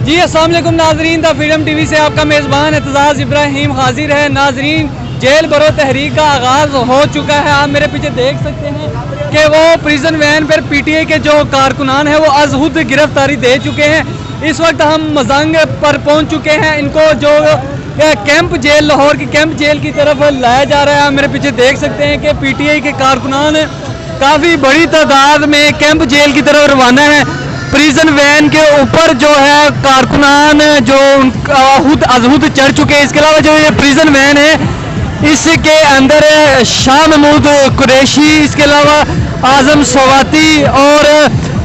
जी अस्सलाम वालेकुम नाजरीन, द फ्रीडम टीवी से आपका मेज़बान एतजाज़ इब्राहिम हाजिर है। नाजरीन, जेल भरो तहरीक का आगाज़ हो चुका है। आप मेरे पीछे देख सकते हैं कि वो प्रिजन वैन पर पीटीआई के जो कारकुनान हैं वो अज़हुद गिरफ्तारी दे चुके हैं। इस वक्त हम मजंग पर पहुंच चुके हैं। इनको जो कैंप जेल, लाहौर की कैंप जेल की तरफ लाया जा रहा है। आप मेरे पीछे देख सकते हैं कि पीटीआई के कारकुनान काफ़ी बड़ी तादाद में कैंप जेल की तरफ रवाना है। प्रिजन वैन के ऊपर जो है कारकुनान जो अज़हुद चढ़ चुके हैं। इसके अलावा जो ये प्रिजन वैन है इसके अंदर शाह महमूद कुरैशी, इसके अलावा आजम सवाती और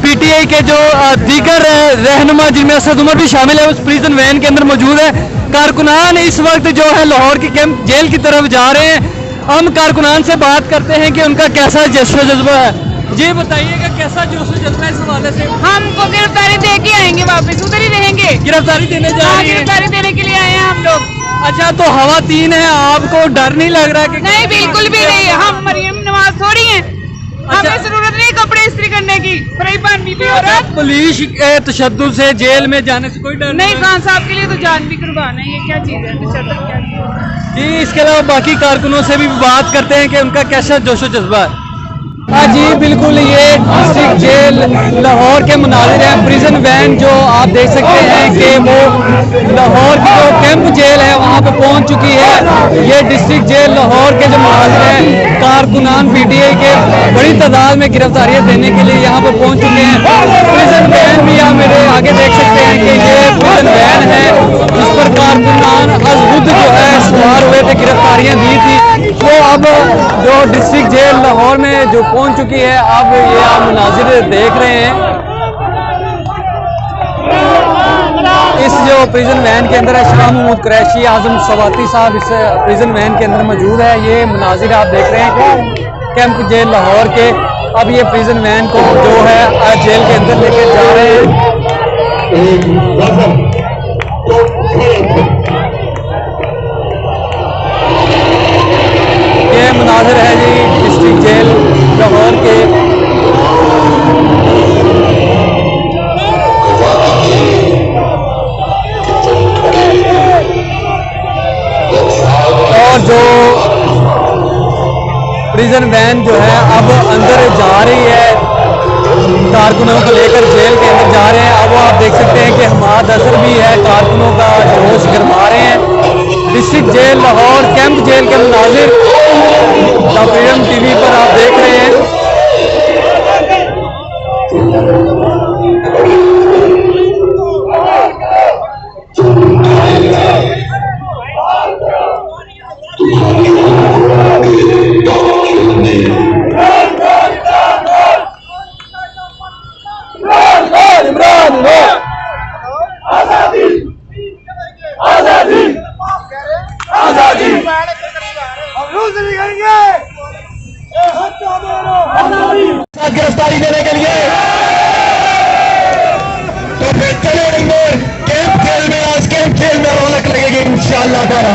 पीटीआई के जो दीगर रहनुमा जिनमें असद उमर भी शामिल है उस प्रिजन वैन के अंदर मौजूद है। कारकुनान इस वक्त जो है लाहौर की कैंप जेल की तरफ जा रहे हैं। हम कारकुनान से बात करते हैं कि उनका कैसा जोश जज्बा है। जी बताइएगा कैसा जोश जज्बा इस हवाले से। हमको गिरफ्तारी दे के आएंगे, वापस उधर ही रहेंगे। गिरफ्तारी देने जा रहे हैं? गिरफ्तारी देने के लिए आए हैं हम लोग। अच्छा, तो हवा तीन है, आपको डर नहीं लग रहा कि? नहीं, बिल्कुल भी नहीं। हम मरियम नवाज थोड़ी हैं। अच्छा। हमें जरूरत नहीं कपड़े इस्त्री करने की। फरीबान बीबी औरत। पुलिस के तशद्दुद से जेल में जाने से कोई डर नहीं, खान साहब के लिए तो जान भी कुर्बान है। ये क्या चीज है, तशद्दुद क्या चीज़ है? जी, इसके अलावा बाकी कारकुनों से भी बात करते हैं कि उनका कैसा जोशो जज्बा है। हाँ जी बिल्कुल, ये डिस्ट्रिक्ट जेल लाहौर के मुनाजिर हैं। प्रिजन वैन जो आप देख सकते हैं कि वो लाहौर की जो कैंप जेल है वहाँ पे पहुँच चुकी है। ये डिस्ट्रिक्ट जेल लाहौर के जो मुनाजिर हैं कारकुनान पीटीआई के बड़ी तादाद में गिरफ्तारियाँ देने के लिए यहाँ पर पहुँच चुके हैं। प्रिजन वैन भी आप मेरे आगे देख सकते हैं कि ये प्रिजन वैन है जिस पर कारकुनान अज़हुद जो है सवार हुए थे, गिरफ्तारियाँ दी थी। वो अब जो डिस्ट्रिक्ट जेल लाहौर में जो पहुंच चुकी है, अब ये आप मुनाजिर देख रहे हैं। इस जो प्रिजन वैन के अंदर है शाह महमूद कुरैशी, आजम सवाती साहब इस प्रिजन वैन के अंदर मौजूद है। ये मुनाजिर आप देख रहे हैं कैंप जेल लाहौर के। अब ये प्रिजन वैन को जो है जेल के अंदर लेके जा रहे हैं। ये मुनाजिर है जी डिस्ट्रिक्ट जेल लाहौर के। और जो प्रिजन वैन जो है अब अंदर जा रही है, कारकुनों को लेकर जेल के अंदर जा रहे हैं। अब आप देख सकते हैं कि हमाद असर भी है, कारकुनों का जोश गरमा रहे हैं। District jail Lahore camp jail के मुनाजिर द फ्रीडम टीवी पर आप देख रहे हैं। गिरफ्तारी देने के लिए तो फिर चले कैंप जेल में, आज कैंप जेल में रौनक लगेगी इंशाअल्लाह ताला।